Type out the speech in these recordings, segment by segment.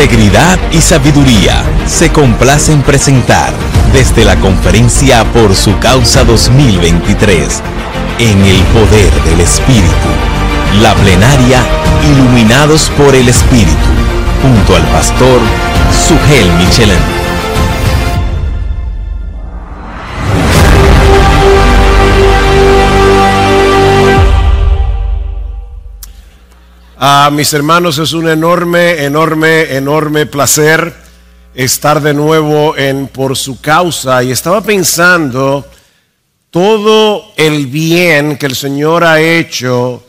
integridad y sabiduría se complace en presentar desde la Conferencia Por Su Causa 2023, en el poder del Espíritu, la plenaria Iluminados por el Espíritu, junto al pastor Sugel Michelén. Mis hermanos, es un enorme placer estar de nuevo en Por Su Causa. Y estaba pensando todo el bien que el Señor ha hecho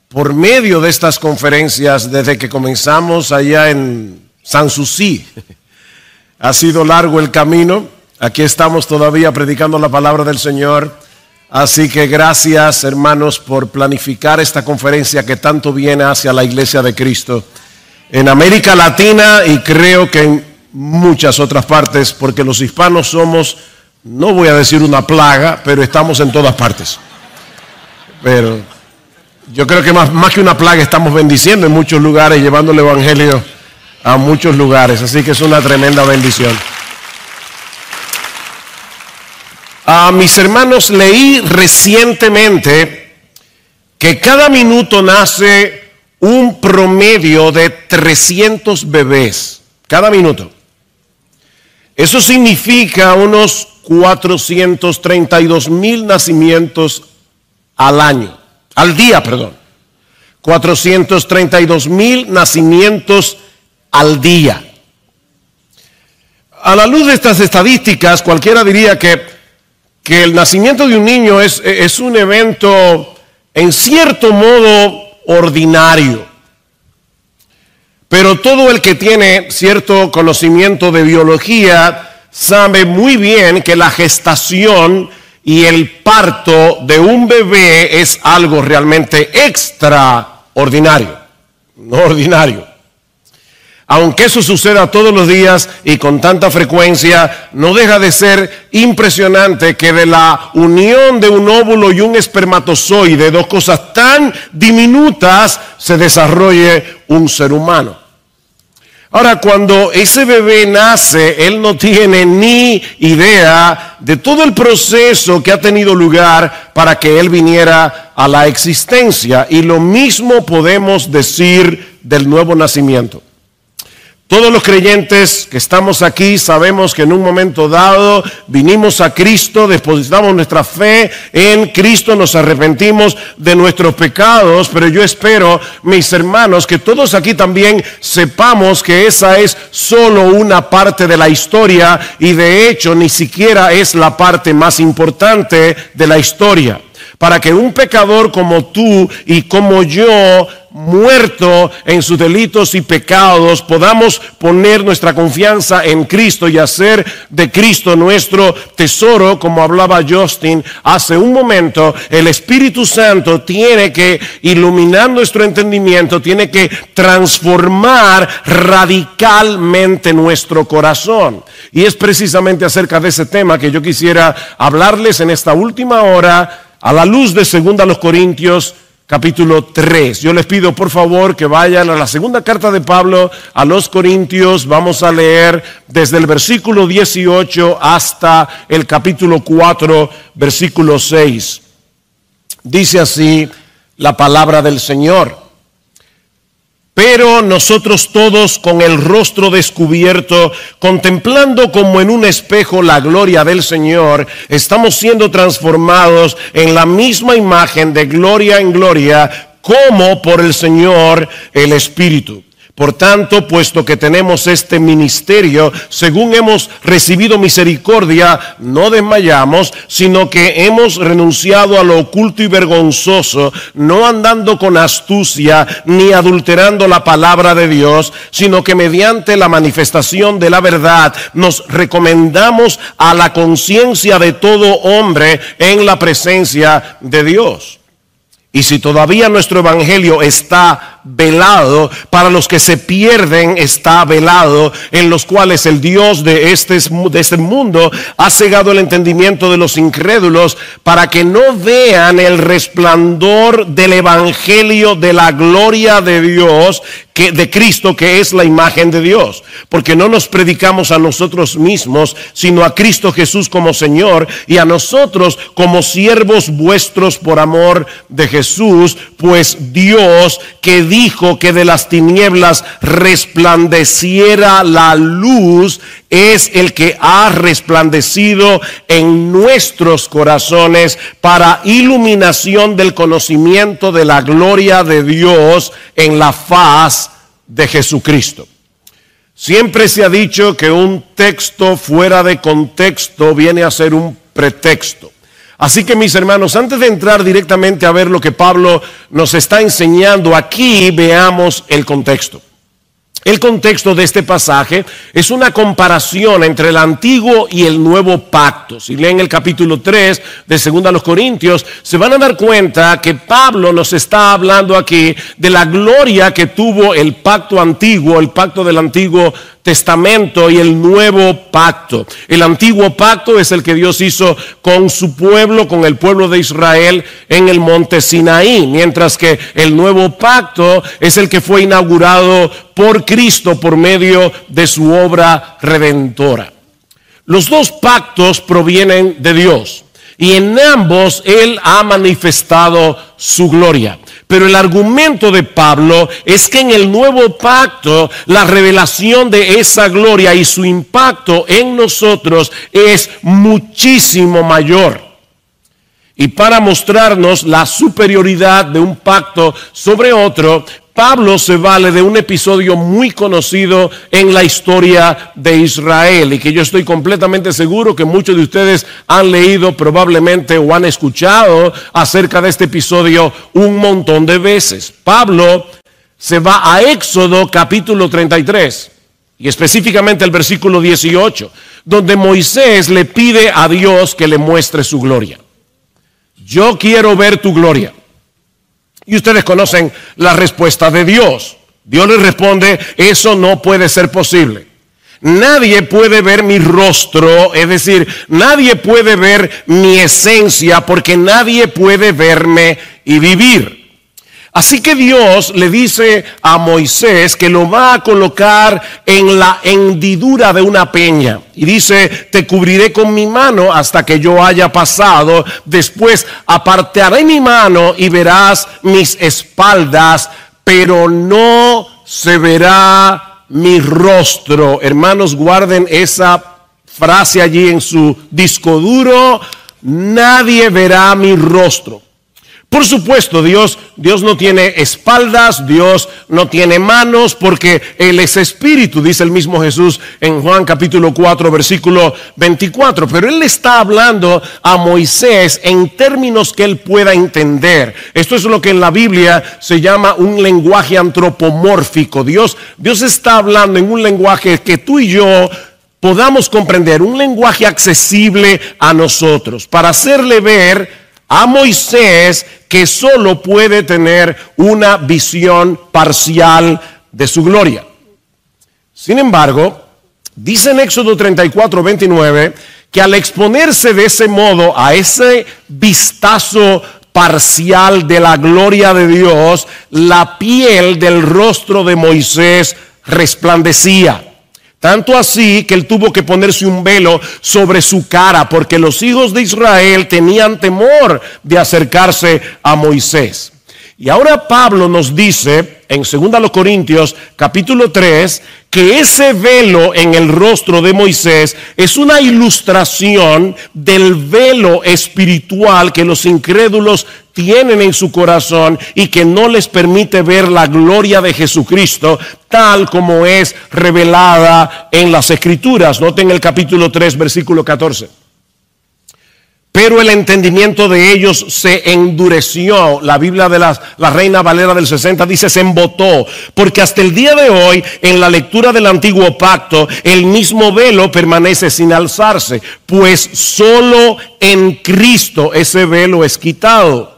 por medio de estas conferencias desde que comenzamos allá en Sanssouci. Ha sido largo el camino. Aquí estamos todavía predicando la palabra del Señor. Así que gracias, hermanos, por planificar esta conferencia que tanto viene hacia la Iglesia de Cristo en América Latina y creo que en muchas otras partes, porque los hispanos somos, no voy a decir una plaga, pero estamos en todas partes. Pero yo creo que más que una plaga estamos bendiciendo en muchos lugares, llevando el Evangelio a muchos lugares. Así que es una tremenda bendición. Mis hermanos, leí recientemente que cada minuto nace un promedio de 300 bebés. Cada minuto. Eso significa unos 432,000 nacimientos al día. 432,000 nacimientos al día. A la luz de estas estadísticas, cualquiera diría que el nacimiento de un niño es un evento en cierto modo ordinario. Pero todo el que tiene cierto conocimiento de biología sabe muy bien que la gestación y el parto de un bebé es algo realmente extraordinario, no ordinario. Aunque eso suceda todos los días y con tanta frecuencia, no deja de ser impresionante que de la unión de un óvulo y un espermatozoide, dos cosas tan diminutas, se desarrolle un ser humano. Ahora, cuando ese bebé nace, él no tiene ni idea de todo el proceso que ha tenido lugar para que él viniera a la existencia. Y lo mismo podemos decir del nuevo nacimiento. Todos los creyentes que estamos aquí sabemos que en un momento dado vinimos a Cristo, depositamos nuestra fe en Cristo, nos arrepentimos de nuestros pecados, pero yo espero, mis hermanos, que todos aquí también sepamos que esa es solo una parte de la historia y de hecho ni siquiera es la parte más importante de la historia. Para que un pecador como tú y como yo, muerto en sus delitos y pecados, podamos poner nuestra confianza en Cristo y hacer de Cristo nuestro tesoro, como hablaba Justin hace un momento. El Espíritu Santo tiene que iluminar nuestro entendimiento, tiene que transformar radicalmente nuestro corazón. Y es precisamente acerca de ese tema que yo quisiera hablarles en esta última hora, a la luz de 2 Corintios capítulo 3. Yo les pido por favor que vayan a la segunda carta de Pablo a los Corintios. Vamos a leer desde el versículo 18 hasta el capítulo 4, versículo 6. Dice así la palabra del Señor. Pero nosotros todos con el rostro descubierto, contemplando como en un espejo la gloria del Señor, estamos siendo transformados en la misma imagen de gloria en gloria, como por el Señor el Espíritu. Por tanto, puesto que tenemos este ministerio, según hemos recibido misericordia, no desmayamos, sino que hemos renunciado a lo oculto y vergonzoso, no andando con astucia ni adulterando la palabra de Dios, sino que mediante la manifestación de la verdad nos recomendamos a la conciencia de todo hombre en la presencia de Dios. Y si todavía nuestro evangelio está velado, para los que se pierden está velado, en los cuales el Dios de este mundo ha cegado el entendimiento de los incrédulos, para que no vean el resplandor del evangelio de la gloria de Dios, de Cristo, que es la imagen de Dios. Porque no nos predicamos a nosotros mismos, sino a Cristo Jesús como Señor, y a nosotros como siervos vuestros por amor de Jesús. Pues Dios, que dijo que de las tinieblas resplandeciera la luz, es el que ha resplandecido en nuestros corazones para iluminación del conocimiento de la gloria de Dios en la faz de Jesucristo. Siempre se ha dicho que un texto fuera de contexto viene a ser un pretexto. Así que, mis hermanos, antes de entrar directamente a ver lo que Pablo nos está enseñando aquí, veamos el contexto. El contexto de este pasaje es una comparación entre el antiguo y el nuevo pacto. Si leen el capítulo 3 de 2 Corintios, se van a dar cuenta que Pablo nos está hablando aquí de la gloria que tuvo el pacto antiguo, el pacto del Antiguo Testamento, y el nuevo pacto. El antiguo pacto es el que Dios hizo con su pueblo, con el pueblo de Israel en el monte Sinaí, mientras que el nuevo pacto es el que fue inaugurado por Cristo por medio de su obra redentora. Los dos pactos provienen de Dios, y en ambos Él ha manifestado su gloria. Pero el argumento de Pablo es que en el nuevo pacto la revelación de esa gloria y su impacto en nosotros es muchísimo mayor. Y para mostrarnos la superioridad de un pacto sobre otro, Pablo se vale de un episodio muy conocido en la historia de Israel, y que yo estoy completamente seguro que muchos de ustedes han leído probablemente o han escuchado acerca de este episodio un montón de veces. Pablo se va a Éxodo capítulo 33 y específicamente el versículo 18, donde Moisés le pide a Dios que le muestre su gloria. Yo quiero ver tu gloria. Y ustedes conocen la respuesta de Dios. Dios le responde: eso no puede ser posible. Nadie puede ver mi rostro, es decir, nadie puede ver mi esencia, porque nadie puede verme y vivir. Así que Dios le dice a Moisés que lo va a colocar en la hendidura de una peña. Y dice: te cubriré con mi mano hasta que yo haya pasado. Después apartaré mi mano y verás mis espaldas, pero no se verá mi rostro. Hermanos, guarden esa frase allí en su disco duro: nadie verá mi rostro. Por supuesto, Dios no tiene espaldas, Dios no tiene manos, porque Él es espíritu, dice el mismo Jesús en Juan capítulo 4, versículo 24. Pero Él le está hablando a Moisés en términos que él pueda entender. Esto es lo que en la Biblia se llama un lenguaje antropomórfico. Dios está hablando en un lenguaje que tú y yo podamos comprender, un lenguaje accesible a nosotros, para hacerle ver a Moisés que solo puede tener una visión parcial de su gloria. Sin embargo, dice en Éxodo 34, 29, que al exponerse de ese modo a ese vistazo parcial de la gloria de Dios, la piel del rostro de Moisés resplandecía. Tanto así que él tuvo que ponerse un velo sobre su cara, porque los hijos de Israel tenían temor de acercarse a Moisés. Y ahora Pablo nos dice en 2 Corintios capítulo 3 que ese velo en el rostro de Moisés es una ilustración del velo espiritual que los incrédulos tienen en su corazón y que no les permite ver la gloria de Jesucristo tal como es revelada en las Escrituras. Noten el capítulo 3, versículo 14. Pero el entendimiento de ellos se endureció. La Biblia de la Reina Valera del 60 dice se embotó, porque hasta el día de hoy en la lectura del antiguo pacto el mismo velo permanece sin alzarse, pues solo en Cristo ese velo es quitado.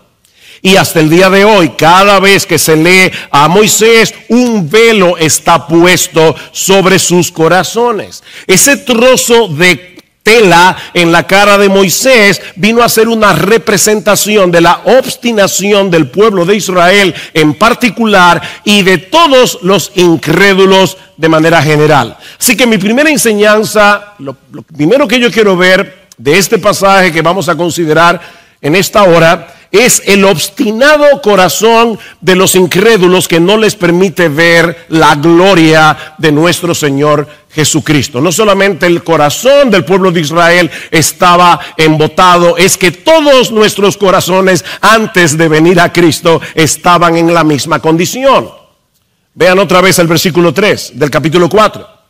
Y hasta el día de hoy, cada vez que se lee a Moisés, un velo está puesto sobre sus corazones. Ese trozo de tela en la cara de Moisés vino a ser una representación de la obstinación del pueblo de Israel en particular y de todos los incrédulos de manera general. Así que mi primera enseñanza, lo primero que yo quiero ver de este pasaje que vamos a considerar en esta hora, es el obstinado corazón de los incrédulos que no les permite ver la gloria de nuestro Señor Jesucristo. No solamente el corazón del pueblo de Israel estaba embotado, es que todos nuestros corazones antes de venir a Cristo estaban en la misma condición. Vean otra vez el versículo 3 del capítulo 4.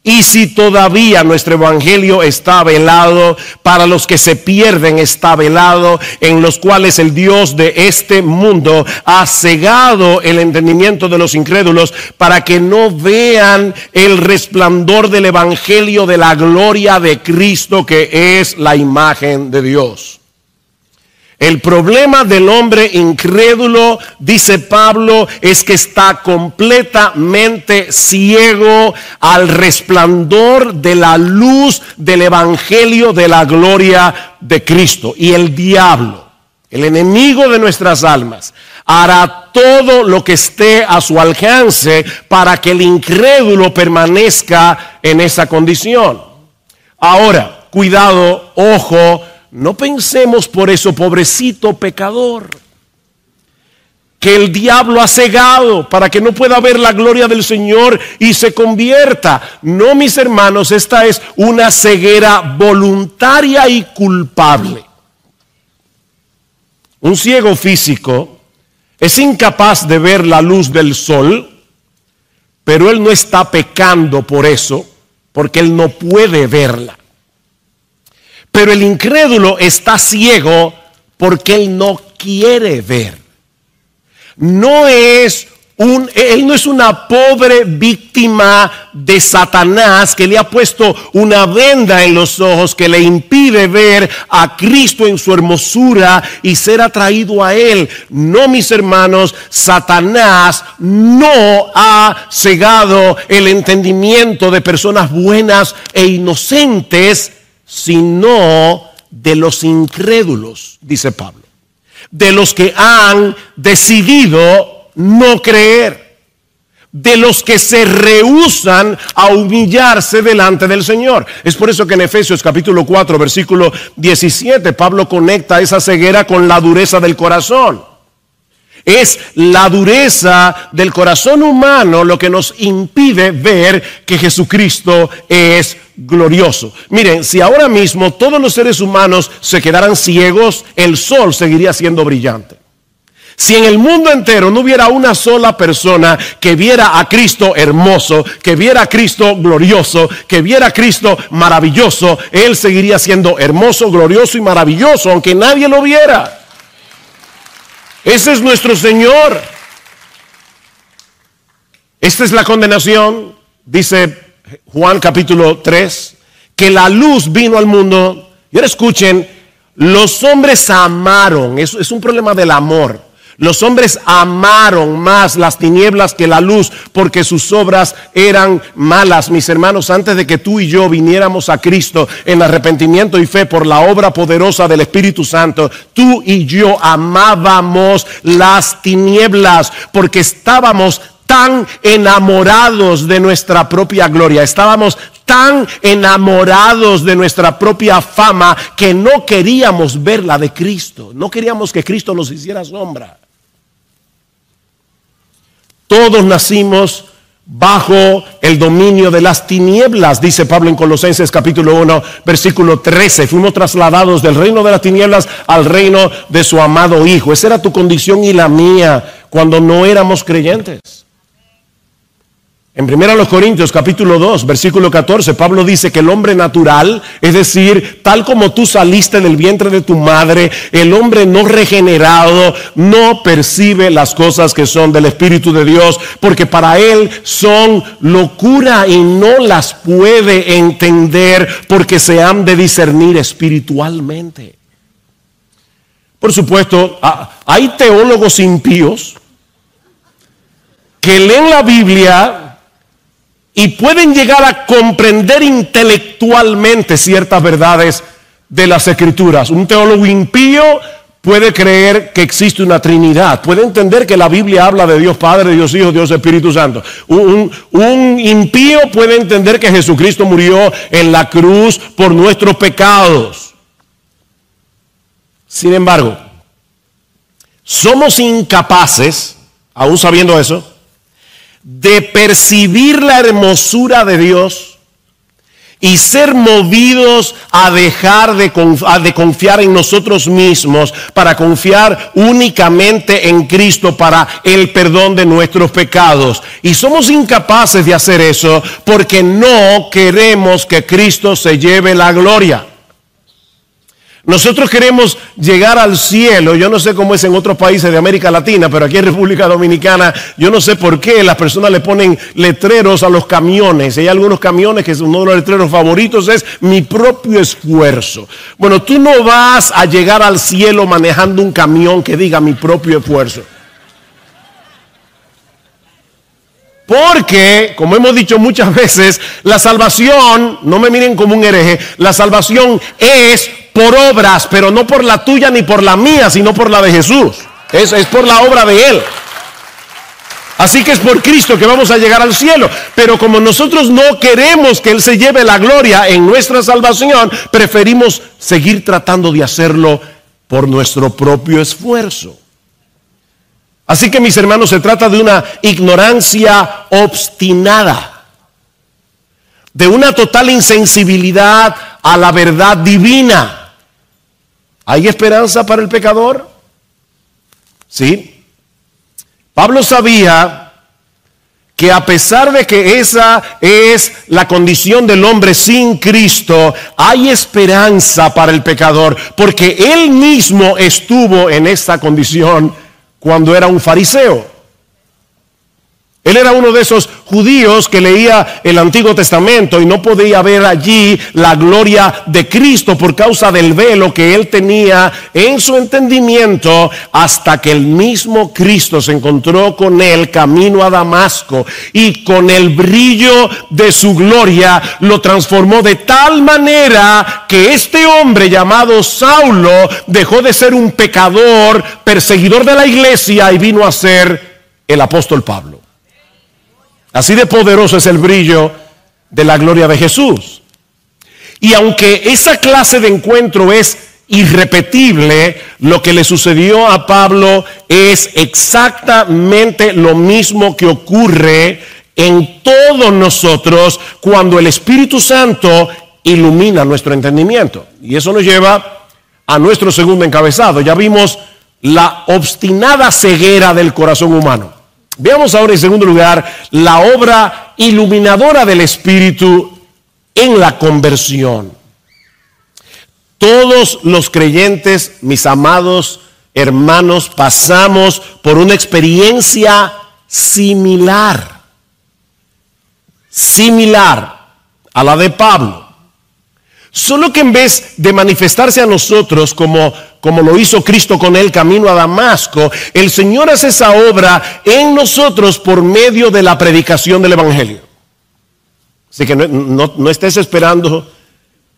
Y si todavía nuestro evangelio está velado, para los que se pierden está velado, en los cuales el Dios de este mundo ha cegado el entendimiento de los incrédulos, para que no vean el resplandor del evangelio de la gloria de Cristo, que es la imagen de Dios. El problema del hombre incrédulo, dice Pablo, es que está completamente ciego al resplandor de la luz del evangelio de la gloria de Cristo. Y el diablo, el enemigo de nuestras almas, hará todo lo que esté a su alcance para que el incrédulo permanezca en esa condición. Ahora, cuidado, ojo, no pensemos por eso, pobrecito pecador, que el diablo ha cegado para que no pueda ver la gloria del Señor y se convierta. No, mis hermanos, esta es una ceguera voluntaria y culpable. Un ciego físico es incapaz de ver la luz del sol, pero él no está pecando por eso, porque él no puede verla. Pero el incrédulo está ciego porque él no quiere ver. Él no es una pobre víctima de Satanás que le ha puesto una venda en los ojos que le impide ver a Cristo en su hermosura y ser atraído a él. No, mis hermanos, Satanás no ha cegado el entendimiento de personas buenas e inocentes, sino de los incrédulos, dice Pablo, de los que han decidido no creer, de los que se rehúsan a humillarse delante del Señor. Es por eso que en Efesios capítulo 4, versículo 17, Pablo conecta esa ceguera con la dureza del corazón. Es la dureza del corazón humano lo que nos impide ver que Jesucristo es glorioso. Miren, si ahora mismo todos los seres humanos se quedaran ciegos, el sol seguiría siendo brillante. Si en el mundo entero no hubiera una sola persona que viera a Cristo hermoso, que viera a Cristo glorioso, que viera a Cristo maravilloso, Él seguiría siendo hermoso, glorioso y maravilloso, aunque nadie lo viera. Ese es nuestro Señor. Esta es la condenación, dice Juan capítulo 3, que la luz vino al mundo. Y ahora escuchen, los hombres amaron, es un problema del amor. Los hombres amaron más las tinieblas que la luz porque sus obras eran malas. Mis hermanos, antes de que tú y yo viniéramos a Cristo en arrepentimiento y fe por la obra poderosa del Espíritu Santo, tú y yo amábamos las tinieblas porque estábamos tan enamorados de nuestra propia gloria, estábamos tan enamorados de nuestra propia fama que no queríamos ver la de Cristo, no queríamos que Cristo nos hiciera sombra. Todos nacimos bajo el dominio de las tinieblas, dice Pablo en Colosenses capítulo 1, versículo 13. Fuimos trasladados del reino de las tinieblas al reino de su amado Hijo. Esa era tu condición y la mía cuando no éramos creyentes. En 1 Corintios capítulo 2, versículo 14, Pablo dice que el hombre natural, es decir, tal como tú saliste del vientre de tu madre, el hombre no regenerado no percibe las cosas que son del Espíritu de Dios, porque para él son locura y no las puede entender porque se han de discernir espiritualmente. Por supuesto, hay teólogos impíos que leen la Biblia y pueden llegar a comprender intelectualmente ciertas verdades de las Escrituras. Un teólogo impío puede creer que existe una Trinidad, puede entender que la Biblia habla de Dios Padre, Dios Hijo, Dios Espíritu Santo. Un impío puede entender que Jesucristo murió en la cruz por nuestros pecados. Sin embargo, somos incapaces, aún sabiendo eso, de percibir la hermosura de Dios y ser movidos a dejar de confiar en nosotros mismos para confiar únicamente en Cristo para el perdón de nuestros pecados. Y somos incapaces de hacer eso porque no queremos que Cristo se lleve la gloria. Nosotros queremos llegar al cielo. Yo no sé cómo es en otros países de América Latina, pero aquí en República Dominicana, yo no sé por qué las personas le ponen letreros a los camiones. Hay algunos camiones que uno de los letreros favoritos es mi propio esfuerzo. Bueno, tú no vas a llegar al cielo manejando un camión que diga mi propio esfuerzo. Porque, como hemos dicho muchas veces, la salvación, no me miren como un hereje, la salvación es por obras, pero no por la tuya ni por la mía, sino por la de Jesús. Es por la obra de Él. Así que es por Cristo que vamos a llegar al cielo. Pero como nosotros no queremos que Él se lleve la gloria en nuestra salvación, preferimos seguir tratando de hacerlo por nuestro propio esfuerzo. Así que, mis hermanos, se trata de una ignorancia obstinada, de una total insensibilidad a la verdad divina. ¿Hay esperanza para el pecador? Sí. Pablo sabía que a pesar de que esa es la condición del hombre sin Cristo, hay esperanza para el pecador, porque él mismo estuvo en esta condición cuando era un fariseo. Él era uno de esos judíos que leía el Antiguo Testamento y no podía ver allí la gloria de Cristo por causa del velo que él tenía en su entendimiento, hasta que el mismo Cristo se encontró con él camino a Damasco y con el brillo de su gloria lo transformó de tal manera que este hombre llamado Saulo dejó de ser un pecador, perseguidor de la iglesia, y vino a ser el apóstol Pablo. Así de poderoso es el brillo de la gloria de Jesús. Y aunque esa clase de encuentro es irrepetible, lo que le sucedió a Pablo es exactamente lo mismo que ocurre en todos nosotros cuando el Espíritu Santo ilumina nuestro entendimiento. Y eso nos lleva a nuestro segundo encabezado. Ya vimos la obstinada ceguera del corazón humano. Veamos ahora en segundo lugar la obra iluminadora del Espíritu en la conversión. Todos los creyentes, mis amados hermanos, pasamos por una experiencia similar a la de Pablo. Solo que en vez de manifestarse a nosotros como lo hizo Cristo con él camino a Damasco, el Señor hace esa obra en nosotros por medio de la predicación del Evangelio. Así que no estés esperando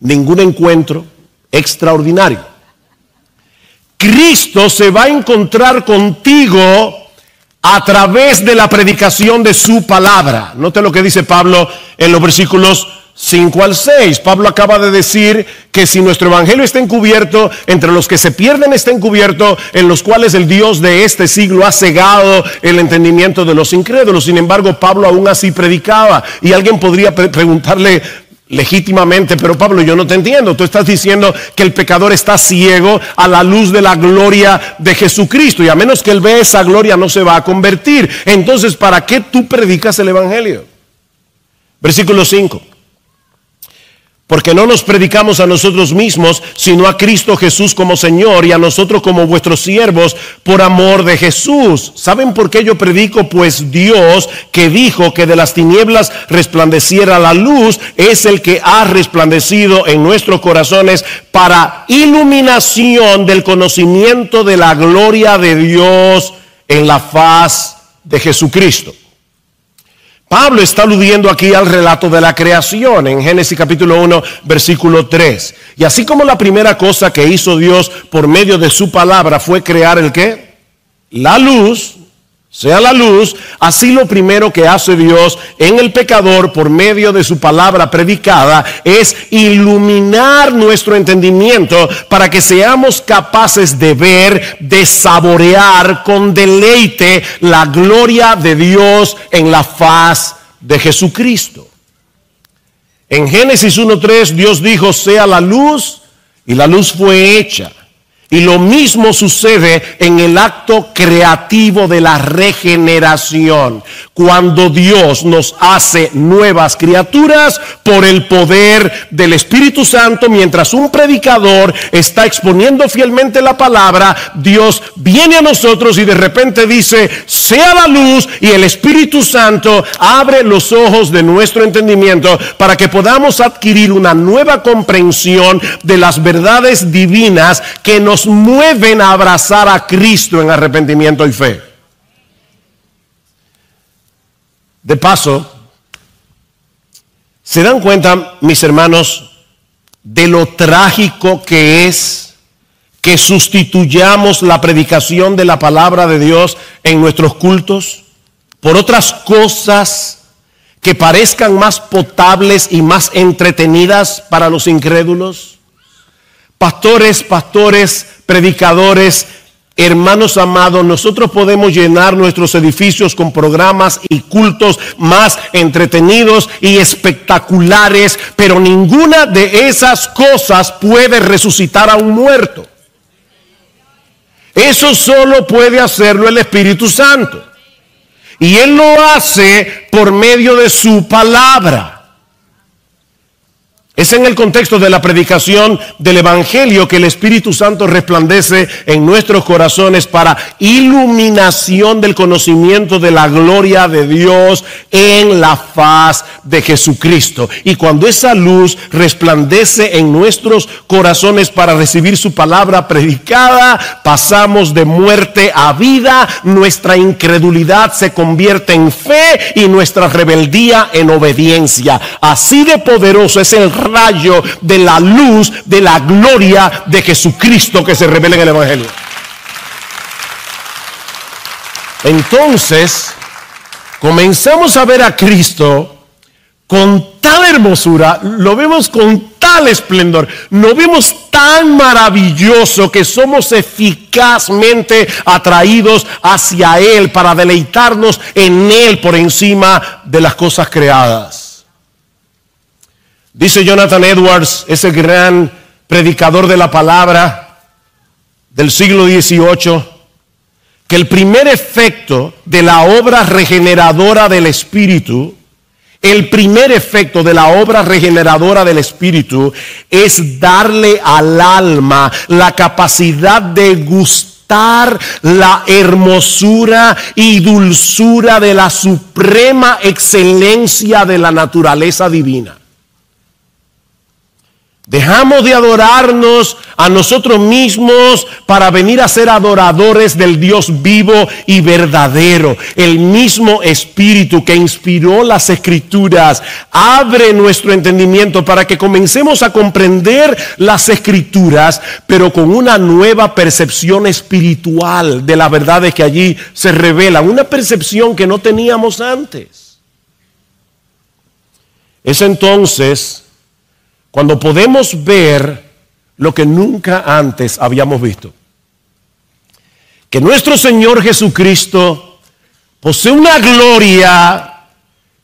ningún encuentro extraordinario. Cristo se va a encontrar contigo a través de la predicación de su palabra. Note lo que dice Pablo en los versículos 5 al 6. Pablo acaba de decir que si nuestro evangelio está encubierto, entre los que se pierden está encubierto, en los cuales el Dios de este siglo ha cegado el entendimiento de los incrédulos. Sin embargo, Pablo aún así predicaba. Y alguien podría preguntarle legítimamente: pero Pablo, yo no te entiendo. Tú estás diciendo que el pecador está ciego a la luz de la gloria de Jesucristo, y a menos que él vea esa gloria no se va a convertir. Entonces, ¿para qué tú predicas el evangelio? Versículo 5. Porque no nos predicamos a nosotros mismos, sino a Cristo Jesús como Señor y a nosotros como vuestros siervos por amor de Jesús. ¿Saben por qué yo predico? Pues Dios, que dijo que de las tinieblas resplandeciera la luz, es el que ha resplandecido en nuestros corazones para iluminación del conocimiento de la gloria de Dios en la faz de Jesucristo. Pablo está aludiendo aquí al relato de la creación en Génesis capítulo 1, versículo 3. Y así como la primera cosa que hizo Dios por medio de su palabra fue crear ¿el qué? La luz, sea la luz, así lo primero que hace Dios en el pecador por medio de su palabra predicada es iluminar nuestro entendimiento para que seamos capaces de ver, de saborear con deleite la gloria de Dios en la faz de Jesucristo. En Génesis 1:3 Dios dijo: sea la luz, y la luz fue hecha. Y lo mismo sucede en el acto creativo de la regeneración. Cuando Dios nos hace nuevas criaturas por el poder del Espíritu Santo, mientras un predicador está exponiendo fielmente la palabra, Dios viene a nosotros y de repente dice: sea la luz, y el Espíritu Santo abre los ojos de nuestro entendimiento para que podamos adquirir una nueva comprensión de las verdades divinas que nos mueven a abrazar a Cristo en arrepentimiento y fe. De paso, ¿se dan cuenta, mis hermanos, de lo trágico que es que sustituyamos la predicación de la palabra de Dios en nuestros cultos por otras cosas que parezcan más potables y más entretenidas para los incrédulos? Pastores, predicadores, hermanos amados, nosotros podemos llenar nuestros edificios con programas y cultos más entretenidos y espectaculares, pero ninguna de esas cosas puede resucitar a un muerto. Eso solo puede hacerlo el Espíritu Santo. Y Él lo hace por medio de su palabra. Es en el contexto de la predicación del Evangelio que el Espíritu Santo resplandece en nuestros corazones para iluminación del conocimiento de la gloria de Dios en la faz de Jesucristo. Y cuando esa luz resplandece en nuestros corazones para recibir su palabra predicada, pasamos de muerte a vida, nuestra incredulidad se convierte en fe y nuestra rebeldía en obediencia. Así de poderoso es el rayo de la luz de la gloria de Jesucristo que se revela en el Evangelio. Entonces, comenzamos a ver a Cristo con tal hermosura, lo vemos con tal esplendor, lo vemos tan maravilloso que somos eficazmente atraídos hacia Él para deleitarnos en Él por encima de las cosas creadas. Dice Jonathan Edwards, ese gran predicador de la palabra del siglo XVIII, que el primer efecto de la obra regeneradora del Espíritu, es darle al alma la capacidad de gustar la hermosura y dulzura de la suprema excelencia de la naturaleza divina. Dejamos de adorarnos a nosotros mismos para venir a ser adoradores del Dios vivo y verdadero. El mismo Espíritu que inspiró las Escrituras abre nuestro entendimiento para que comencemos a comprender las Escrituras, pero con una nueva percepción espiritual de las verdades que allí se revelan, una percepción que no teníamos antes. Es entonces cuando podemos ver lo que nunca antes habíamos visto. Que nuestro Señor Jesucristo posee una gloria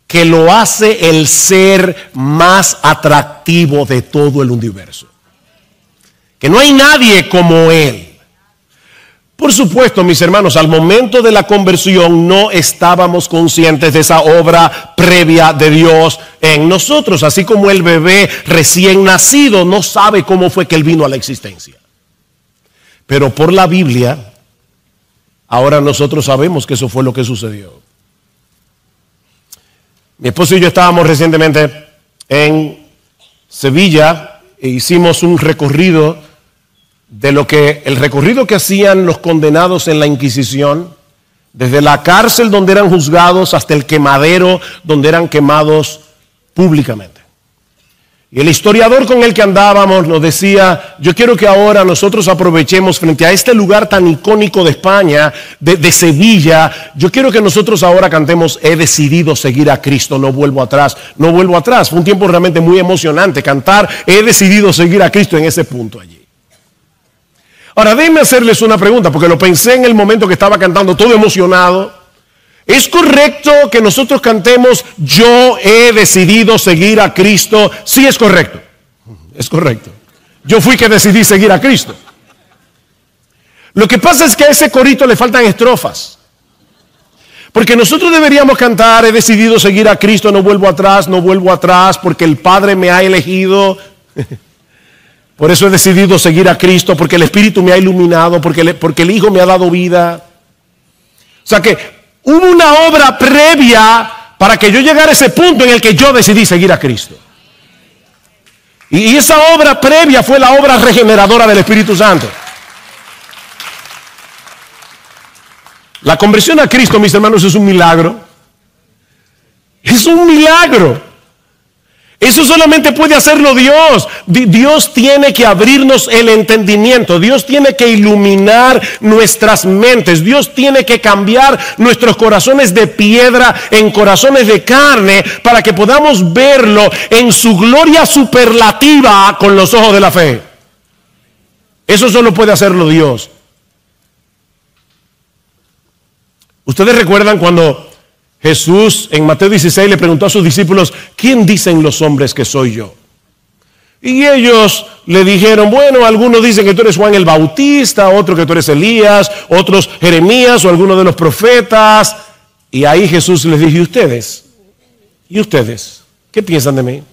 que lo hace el ser más atractivo de todo el universo. Que no hay nadie como Él. Por supuesto, mis hermanos, al momento de la conversión no estábamos conscientes de esa obra previa de Dios en nosotros, así como el bebé recién nacido no sabe cómo fue que él vino a la existencia. Pero por la Biblia, ahora nosotros sabemos que eso fue lo que sucedió. Mi esposo y yo estábamos recientemente en Sevilla e hicimos un recorrido de el recorrido que hacían los condenados en la Inquisición, desde la cárcel donde eran juzgados hasta el quemadero donde eran quemados públicamente. Y el historiador con el que andábamos nos decía: yo quiero que ahora nosotros aprovechemos frente a este lugar tan icónico de España, de Sevilla, yo quiero que nosotros ahora cantemos "He decidido seguir a Cristo, no vuelvo atrás, no vuelvo atrás". Fue un tiempo realmente muy emocionante cantar "He decidido seguir a Cristo" en ese punto allí. Ahora, déjenme hacerles una pregunta, porque lo pensé en el momento que estaba cantando, todo emocionado. ¿Es correcto que nosotros cantemos "Yo he decidido seguir a Cristo"? Sí, es correcto. Es correcto. Yo fui que decidí seguir a Cristo. Lo que pasa es que a ese corito le faltan estrofas. Porque nosotros deberíamos cantar "He decidido seguir a Cristo, no vuelvo atrás, porque el Padre me ha elegido". Por eso he decidido seguir a Cristo, porque el Espíritu me ha iluminado, porque el Hijo me ha dado vida. O sea que hubo una obra previa para que yo llegara a ese punto en el que yo decidí seguir a Cristo. Y esa obra previa fue la obra regeneradora del Espíritu Santo. La conversión a Cristo, mis hermanos, es un milagro. Es un milagro. Eso solamente puede hacerlo Dios. Dios tiene que abrirnos el entendimiento. Dios tiene que iluminar nuestras mentes. Dios tiene que cambiar nuestros corazones de piedra en corazones de carne para que podamos verlo en su gloria superlativa con los ojos de la fe. Eso solo puede hacerlo Dios. ¿Ustedes recuerdan cuando Jesús en Mateo 16 le preguntó a sus discípulos: ¿quién dicen los hombres que soy yo? Y ellos le dijeron: bueno, algunos dicen que tú eres Juan el Bautista, otros que tú eres Elías, otros Jeremías o alguno de los profetas. Y ahí Jesús les dijo: ¿y ustedes? ¿Y ustedes? ¿Qué piensan de mí?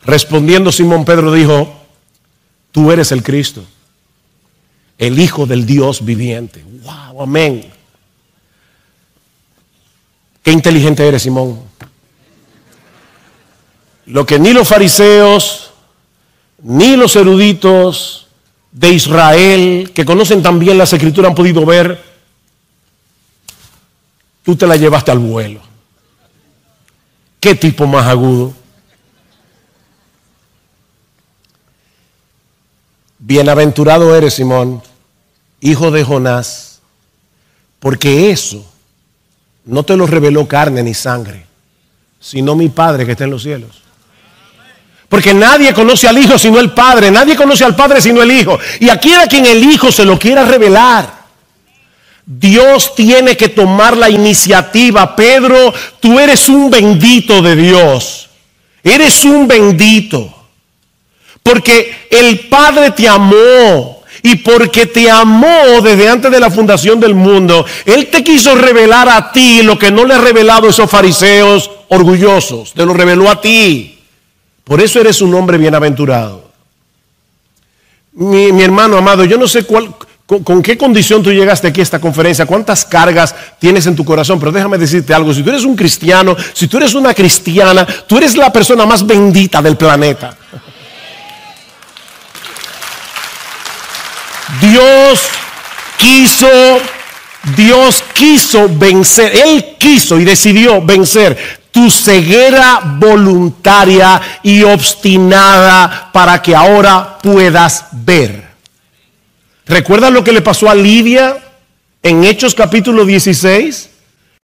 Respondiendo Simón Pedro dijo: tú eres el Cristo, el Hijo del Dios viviente. ¡Wow! Amén. Qué inteligente eres, Simón. Lo que ni los fariseos, ni los eruditos de Israel, que conocen también las Escrituras, han podido ver, tú te la llevaste al vuelo. Qué tipo más agudo. Bienaventurado eres, Simón, hijo de Jonás, porque eso no te lo reveló carne ni sangre, sino mi Padre que está en los cielos. Porque nadie conoce al Hijo sino el Padre, nadie conoce al Padre sino el Hijo. Y aquí a quien el Hijo se lo quiera revelar. Dios tiene que tomar la iniciativa. Pedro, tú eres un bendito de Dios. Eres un bendito. Porque el Padre te amó. Y porque te amó desde antes de la fundación del mundo, Él te quiso revelar a ti lo que no le ha revelado a esos fariseos orgullosos. Te lo reveló a ti. Por eso eres un hombre bienaventurado. Mi hermano amado, yo no sé con qué condición tú llegaste aquí a esta conferencia, cuántas cargas tienes en tu corazón, pero déjame decirte algo. Si tú eres un cristiano, si tú eres una cristiana, tú eres la persona más bendita del planeta. Dios quiso vencer, Él quiso y decidió vencer tu ceguera voluntaria y obstinada para que ahora puedas ver. ¿Recuerdas lo que le pasó a Lidia en Hechos capítulo 16?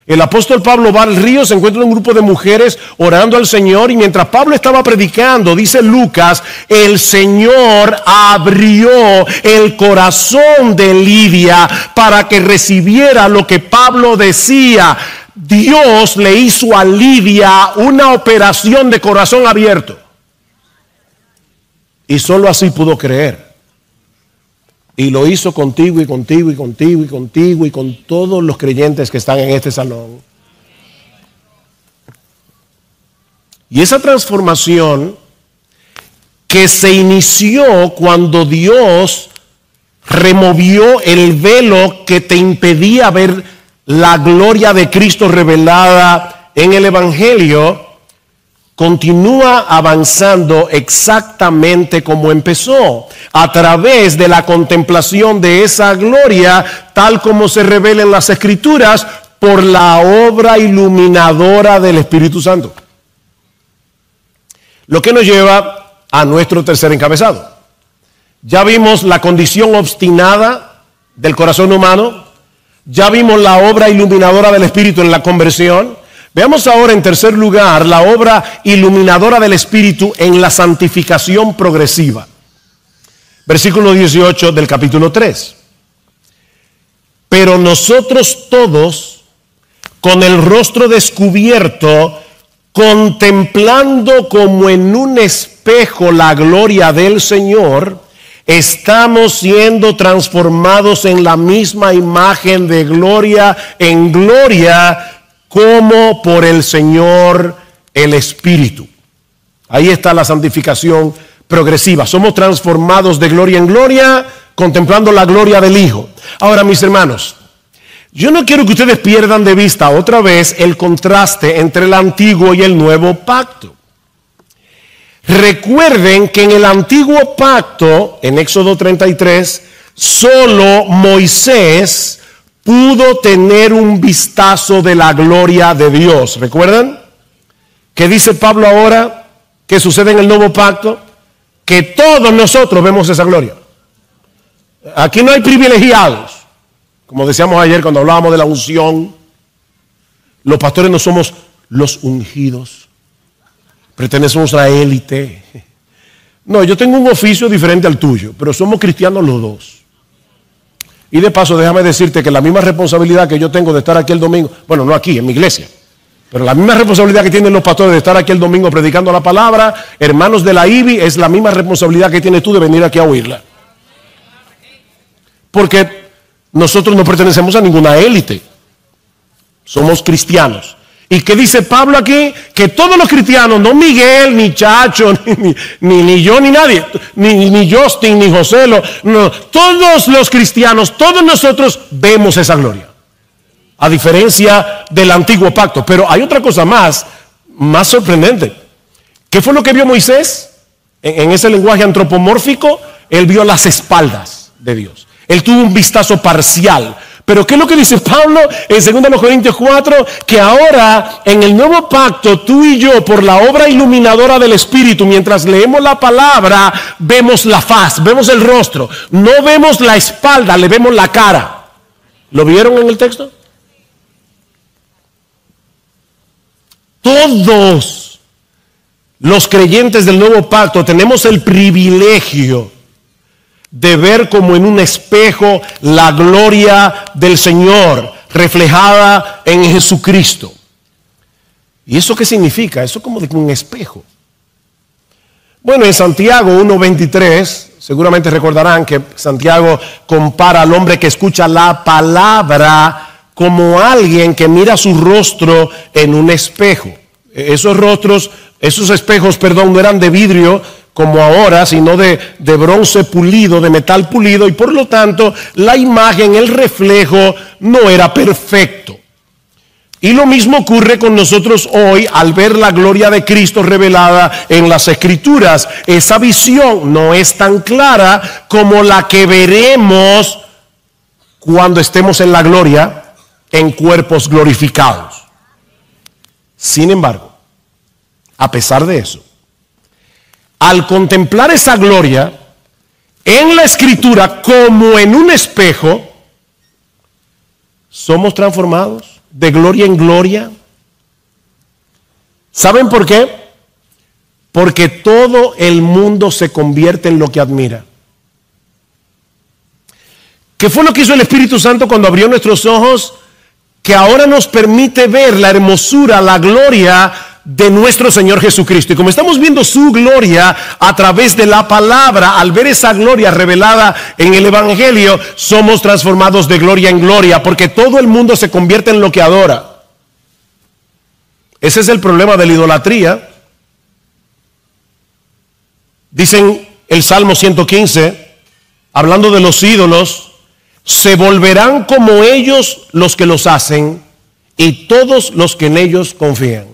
El apóstol Pablo va al río, se encuentra un grupo de mujeres orando al Señor, y mientras Pablo estaba predicando, dice Lucas, el Señor abrió el corazón de Lidia para que recibiera lo que Pablo decía. Dios le hizo a Lidia una operación de corazón abierto. Y solo así pudo creer. Y lo hizo contigo y contigo y contigo y contigo y con todos los creyentes que están en este salón. Y esa transformación que se inició cuando Dios removió el velo que te impedía ver la gloria de Cristo revelada en el Evangelio, continúa avanzando exactamente como empezó, a través de la contemplación de esa gloria, tal como se revela en las Escrituras, por la obra iluminadora del Espíritu Santo. Lo que nos lleva a nuestro tercer encabezado. Ya vimos la condición obstinada del corazón humano, ya vimos la obra iluminadora del Espíritu en la conversión. Veamos ahora en tercer lugar la obra iluminadora del Espíritu en la santificación progresiva. Versículo 18 del capítulo 3. Pero nosotros todos, con el rostro descubierto, contemplando como en un espejo la gloria del Señor, estamos siendo transformados en la misma imagen de gloria en gloria, como por el Señor el Espíritu. Ahí está la santificación progresiva. Somos transformados de gloria en gloria, contemplando la gloria del Hijo. Ahora, mis hermanos, yo no quiero que ustedes pierdan de vista otra vez el contraste entre el antiguo y el nuevo pacto. Recuerden que en el antiguo pacto, en Éxodo 33, solo Moisés pudo tener un vistazo de la gloria de Dios. ¿Recuerdan? ¿Qué dice Pablo ahora? ¿Qué sucede en el nuevo pacto? Que todos nosotros vemos esa gloria. Aquí no hay privilegiados. Como decíamos ayer cuando hablábamos de la unción, los pastores no somos los ungidos. Pertenecemos a la élite. No, yo tengo un oficio diferente al tuyo, pero somos cristianos los dos. Y de paso, déjame decirte que la misma responsabilidad que yo tengo de estar aquí el domingo, bueno, no aquí, en mi iglesia, pero la misma responsabilidad que tienen los pastores de estar aquí el domingo predicando la palabra, hermanos de la IBI, es la misma responsabilidad que tienes tú de venir aquí a oírla. Porque nosotros no pertenecemos a ninguna élite, somos cristianos. ¿Y qué dice Pablo aquí? Que todos los cristianos, no Miguel, ni Chacho, ni yo, ni nadie, ni Justin, ni José, no, todos los cristianos, todos nosotros vemos esa gloria. A diferencia del antiguo pacto. Pero hay otra cosa más sorprendente. ¿Qué fue lo que vio Moisés? En ese lenguaje antropomórfico, él vio las espaldas de Dios. Él tuvo un vistazo parcial. Pero ¿qué es lo que dice Pablo en 2 Corintios 4? Que ahora en el nuevo pacto tú y yo, por la obra iluminadora del Espíritu, mientras leemos la palabra, vemos la faz, vemos el rostro. No vemos la espalda, le vemos la cara. ¿Lo vieron en el texto? Todos los creyentes del nuevo pacto tenemos el privilegio de ver como en un espejo la gloria del Señor reflejada en Jesucristo. ¿Y eso qué significa? Eso como de un espejo. Bueno, en Santiago 1:23, seguramente recordarán que Santiago compara al hombre que escucha la palabra como alguien que mira su rostro en un espejo. Esos espejos, no eran de vidrio como ahora, sino de bronce pulido, de metal pulido, y por lo tanto la imagen, el reflejo no era perfecto. Y lo mismo ocurre con nosotros hoy al ver la gloria de Cristo revelada en las Escrituras. Esa visión no es tan clara como la que veremos cuando estemos en la gloria en cuerpos glorificados. Sin embargo, a pesar de eso, al contemplar esa gloria en la Escritura como en un espejo, somos transformados de gloria en gloria. ¿Saben por qué? Porque todo el mundo se convierte en lo que admira. ¿Qué fue lo que hizo el Espíritu Santo cuando abrió nuestros ojos? Que ahora nos permite ver la hermosura, la gloria de nuestro Señor Jesucristo. Y como estamos viendo su gloria a través de la palabra, al ver esa gloria revelada en el Evangelio, somos transformados de gloria en gloria, porque todo el mundo se convierte en lo que adora. Ese es el problema de la idolatría. Dicen el Salmo 115, hablando de los ídolos: se volverán como ellos los que los hacen y todos los que en ellos confían.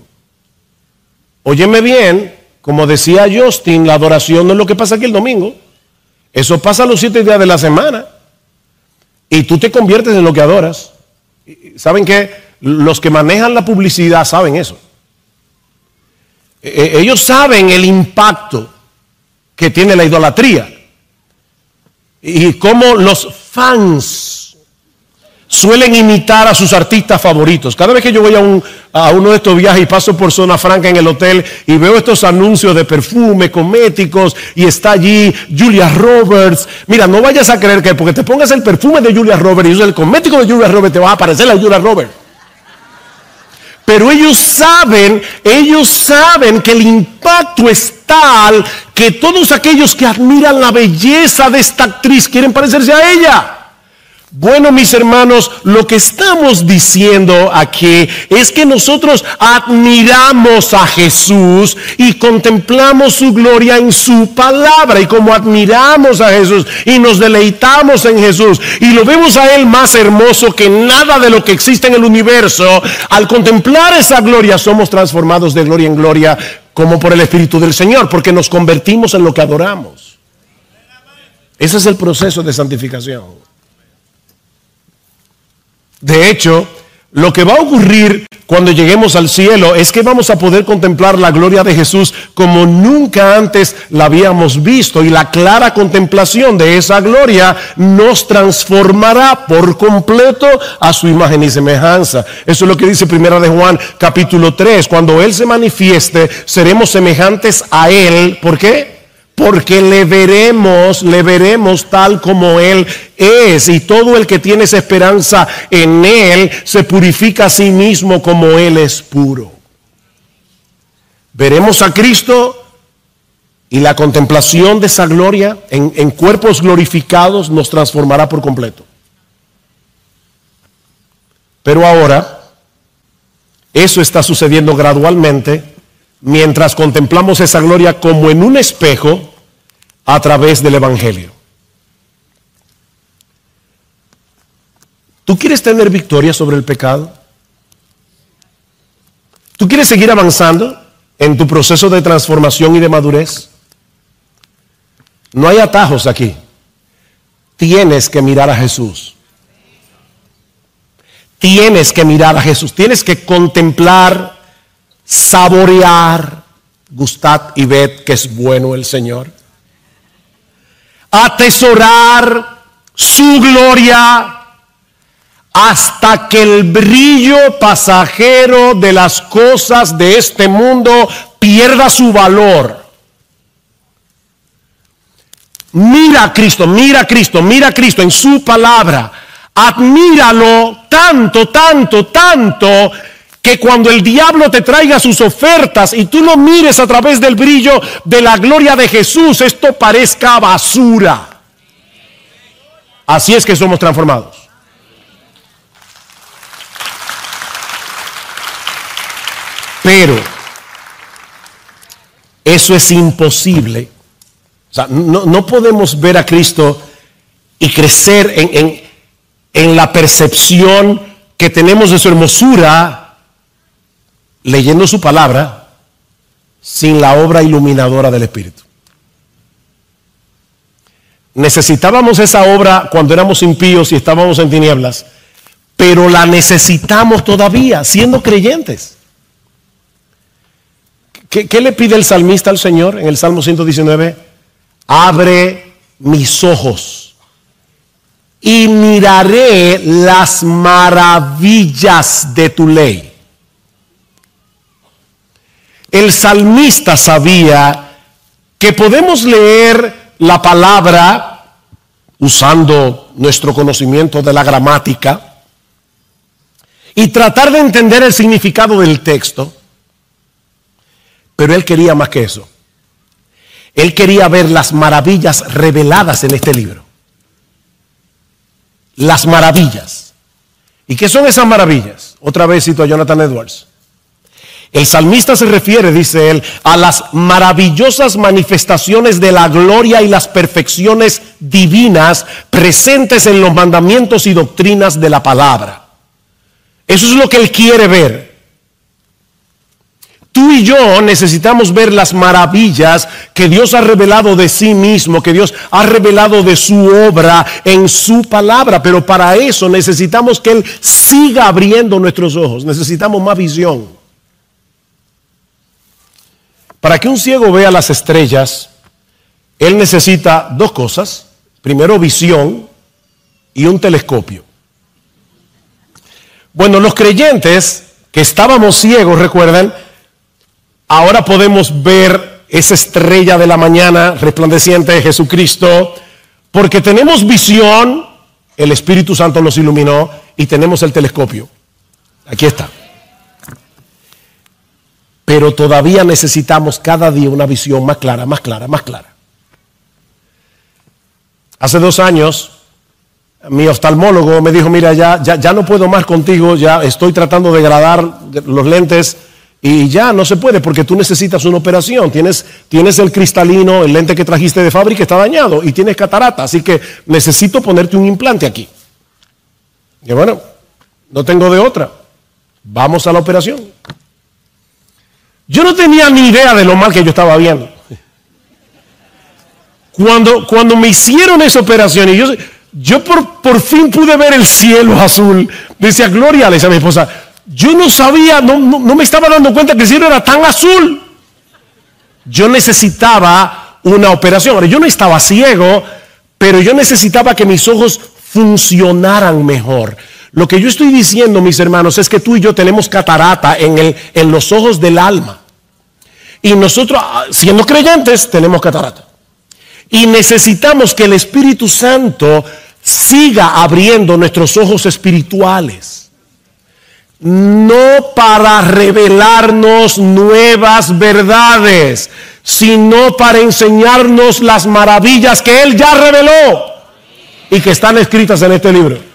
Óyeme bien, como decía Justin, la adoración no es lo que pasa aquí el domingo. Eso pasa los 7 días de la semana. Y tú te conviertes en lo que adoras. ¿Saben qué? Los que manejan la publicidad saben eso. Ellos saben el impacto que tiene la idolatría. Y cómo los fans suelen imitar a sus artistas favoritos. Cada vez que yo voy a uno de estos viajes y paso por Zona Franca en el hotel y veo estos anuncios de perfume, cosméticos, y está allí Julia Roberts. Mira, no vayas a creer que porque te pongas el perfume de Julia Roberts y uses el cosmético de Julia Roberts te va a aparecer la Julia Roberts. Pero ellos saben que el impacto es tal que todos aquellos que admiran la belleza de esta actriz quieren parecerse a ella. Bueno, mis hermanos, lo que estamos diciendo aquí es que nosotros admiramos a Jesús y contemplamos su gloria en su palabra. Y como admiramos a Jesús y nos deleitamos en Jesús y lo vemos a Él más hermoso que nada de lo que existe en el universo, al contemplar esa gloria somos transformados de gloria en gloria como por el Espíritu del Señor, porque nos convertimos en lo que adoramos. Ese es el proceso de santificación. De hecho, lo que va a ocurrir cuando lleguemos al cielo es que vamos a poder contemplar la gloria de Jesús como nunca antes la habíamos visto, y la clara contemplación de esa gloria nos transformará por completo a su imagen y semejanza. Eso es lo que dice Primera de Juan capítulo 3. Cuando Él se manifieste, seremos semejantes a Él. ¿Por qué? Porque le veremos tal como Él es, y todo el que tiene esa esperanza en Él se purifica a sí mismo como Él es puro. Veremos a Cristo, y la contemplación de esa gloria en cuerpos glorificados nos transformará por completo. Pero ahora, eso está sucediendo gradualmente, mientras contemplamos esa gloria como en un espejo a través del Evangelio. ¿Tú quieres tener victoria sobre el pecado? ¿Tú quieres seguir avanzando en tu proceso de transformación y de madurez? No hay atajos aquí. Tienes que mirar a Jesús. Tienes que mirar a Jesús. Tienes que contemplar, saborear, gustad y ved que es bueno el Señor. Atesorar su gloria hasta que el brillo pasajero de las cosas de este mundo pierda su valor. Mira a Cristo, mira a Cristo, mira a Cristo en su palabra. Admíralo tanto, tanto, tanto, que cuando el diablo te traiga sus ofertas y tú lo mires a través del brillo de la gloria de Jesús, esto parezca basura. Así es que somos transformados. Pero eso es imposible. O sea, no podemos ver a Cristo y crecer en la percepción que tenemos de su hermosura leyendo su palabra sin la obra iluminadora del Espíritu. Necesitábamos esa obra cuando éramos impíos y estábamos en tinieblas, pero la necesitamos todavía siendo creyentes. ¿Qué le pide el salmista al Señor en el Salmo 119? Abre mis ojos y miraré las maravillas de tu ley. El salmista sabía que podemos leer la palabra usando nuestro conocimiento de la gramática y tratar de entender el significado del texto, Pero él quería más que eso. Él quería ver las maravillas reveladas en este libro. Las maravillas. ¿Y qué son esas maravillas? Otra vez cito a Jonathan Edwards. El salmista se refiere, dice él, a las maravillosas manifestaciones de la gloria y las perfecciones divinas presentes en los mandamientos y doctrinas de la palabra. Eso es lo que él quiere ver. Tú y yo necesitamos ver las maravillas que Dios ha revelado de sí mismo, que Dios ha revelado de su obra en su palabra. Pero para eso necesitamos que Él siga abriendo nuestros ojos. Necesitamos más visión. Para que un ciego vea las estrellas, él necesita dos cosas. Primero, visión y un telescopio. Bueno, los creyentes que estábamos ciegos, recuerdan, ahora podemos ver esa estrella de la mañana resplandeciente de Jesucristo, porque tenemos visión, el Espíritu Santo nos iluminó y tenemos el telescopio. Aquí está. Pero todavía necesitamos cada día una visión más clara, más clara, más clara. Hace 2 años, mi oftalmólogo me dijo, mira, ya no puedo más contigo, ya estoy tratando de degradar los lentes y ya no se puede porque tú necesitas una operación. Tienes el cristalino, el lente que trajiste de fábrica está dañado y tienes catarata, así que necesito ponerte un implante aquí. Y bueno, no tengo de otra, vamos a la operación. Yo no tenía ni idea de lo mal que yo estaba viendo. Cuando me hicieron esa operación y yo por fin pude ver el cielo azul, decía Gloria, le decía a mi esposa, yo no sabía, no me estaba dando cuenta que el cielo era tan azul. Yo necesitaba una operación. Ahora, yo no estaba ciego, pero yo necesitaba que mis ojos funcionaran mejor. Lo que yo estoy diciendo, mis hermanos, es que tú y yo tenemos catarata en los ojos del alma. Y nosotros, siendo creyentes, tenemos catarata. Y necesitamos que el Espíritu Santo siga abriendo nuestros ojos espirituales. No para revelarnos nuevas verdades, sino para enseñarnos las maravillas que Él ya reveló y que están escritas en este libro.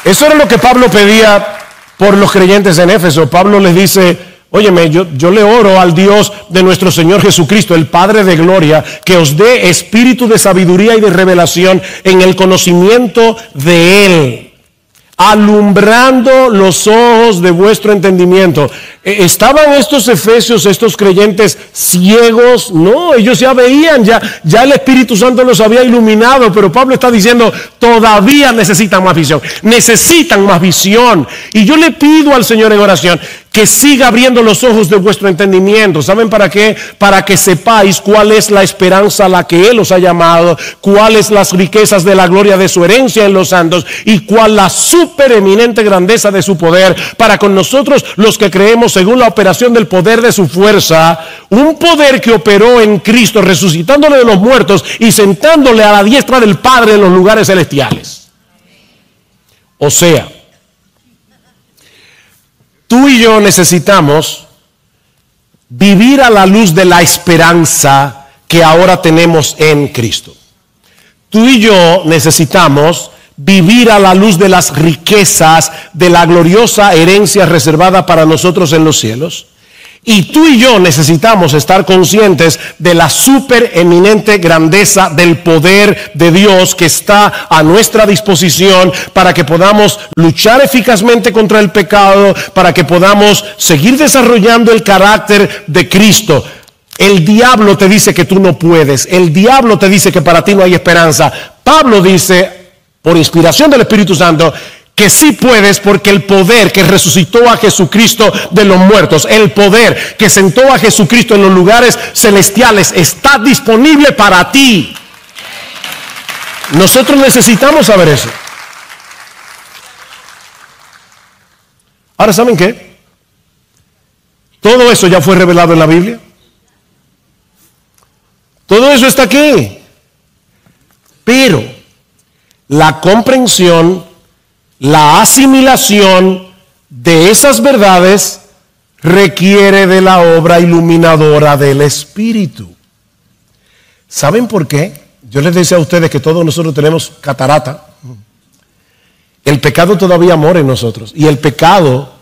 Eso era lo que Pablo pedía por los creyentes en Éfeso. Pablo les dice, óyeme, yo le oro al Dios de nuestro Señor Jesucristo, el Padre de gloria, que os dé espíritu de sabiduría y de revelación en el conocimiento de Él, alumbrando los ojos de vuestro entendimiento. ¿Estaban estos efesios, estos creyentes ciegos? No, ellos ya veían, ya el Espíritu Santo los había iluminado, pero Pablo está diciendo, todavía necesitan más visión, necesitan más visión. Y yo le pido al Señor en oración que siga abriendo los ojos de vuestro entendimiento. ¿Saben para qué? Para que sepáis cuál es la esperanza a la que Él os ha llamado, cuáles las riquezas de la gloria de su herencia en los santos y cuál la supereminente grandeza de su poder para con nosotros los que creemos según la operación del poder de su fuerza, un poder que operó en Cristo resucitándole de los muertos y sentándole a la diestra del Padre en los lugares celestiales. O sea, tú y yo necesitamos vivir a la luz de la esperanza que ahora tenemos en Cristo. Tú y yo necesitamos vivir a la luz de las riquezas de la gloriosa herencia reservada para nosotros en los cielos. Y tú y yo necesitamos estar conscientes de la supereminente grandeza del poder de Dios que está a nuestra disposición para que podamos luchar eficazmente contra el pecado, para que podamos seguir desarrollando el carácter de Cristo. El diablo te dice que tú no puedes, el diablo te dice que para ti no hay esperanza. Pablo dice, por inspiración del Espíritu Santo, que sí puedes, porque el poder que resucitó a Jesucristo de los muertos, el poder que sentó a Jesucristo en los lugares celestiales, está disponible para ti. Nosotros necesitamos saber eso. Ahora, ¿saben qué? Todo eso ya fue revelado en la Biblia. Todo eso está aquí. Pero la comprensión, la asimilación, de esas verdades requiere de la obra iluminadora del Espíritu. ¿Saben por qué? Yo les decía a ustedes que todos nosotros tenemos catarata. El pecado todavía mora en nosotros. Y el pecado,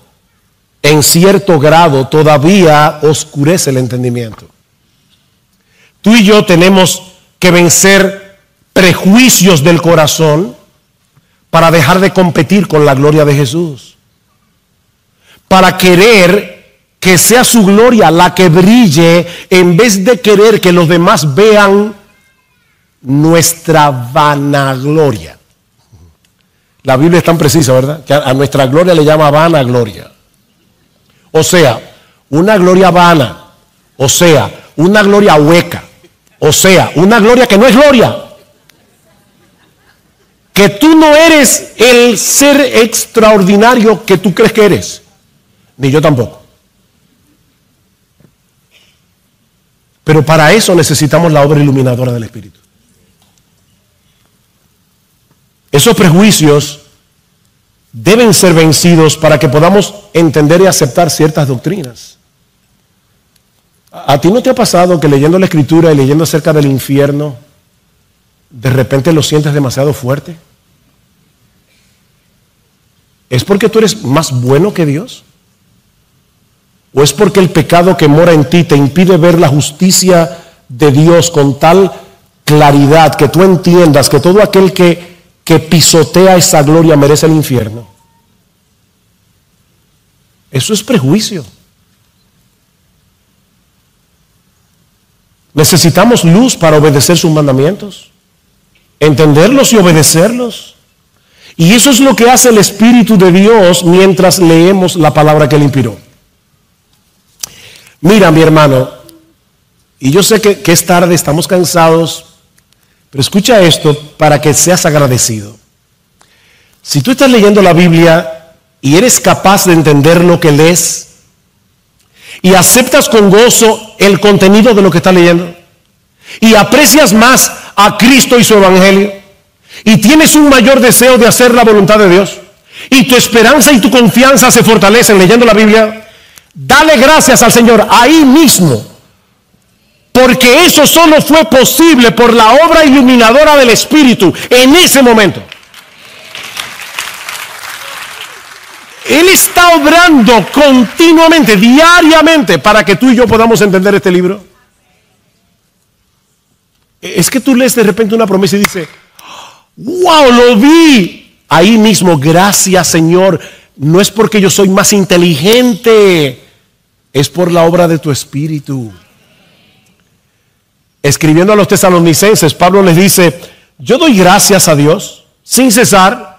en cierto grado, todavía oscurece el entendimiento. Tú y yo tenemos que vencer prejuicios del corazón para dejar de competir con la gloria de Jesús. Para querer que sea su gloria la que brille, en vez de querer que los demás vean nuestra vanagloria. La Biblia es tan precisa, ¿verdad? Que a nuestra gloria le llama vanagloria. O sea, una gloria vana. O sea, una gloria hueca. O sea, una gloria que no es gloria. Que tú no eres el ser extraordinario que tú crees que eres. Ni yo tampoco. Pero para eso necesitamos la obra iluminadora del Espíritu. Esos prejuicios deben ser vencidos para que podamos entender y aceptar ciertas doctrinas. ¿A ti no te ha pasado que leyendo la Escritura y leyendo acerca del infierno, de repente lo sientes demasiado fuerte? ¿Es porque tú eres más bueno que Dios? ¿O es porque el pecado que mora en ti te impide ver la justicia de Dios con tal claridad que tú entiendas que todo aquel que pisotea esa gloria merece el infierno? Eso es prejuicio. Necesitamos luz para obedecer sus mandamientos, entenderlos y obedecerlos. Y eso es lo que hace el Espíritu de Dios mientras leemos la palabra que Él inspiró. Mira, mi hermano, y yo sé que es tarde, estamos cansados, pero escucha esto para que seas agradecido. Si tú estás leyendo la Biblia y eres capaz de entender lo que lees y aceptas con gozo el contenido de lo que estás leyendo y aprecias más a Cristo y su Evangelio y tienes un mayor deseo de hacer la voluntad de Dios y tu esperanza y tu confianza se fortalecen leyendo la Biblia, dale gracias al Señor ahí mismo, porque eso solo fue posible por la obra iluminadora del Espíritu en ese momento. Él está obrando continuamente, diariamente, para que tú y yo podamos entender este libro. Es que tú lees de repente una promesa y dices, wow, lo vi. Ahí mismo, gracias Señor. No es porque yo soy más inteligente, es por la obra de tu Espíritu. Escribiendo a los tesalonicenses, Pablo les dice, yo doy gracias a Dios, sin cesar,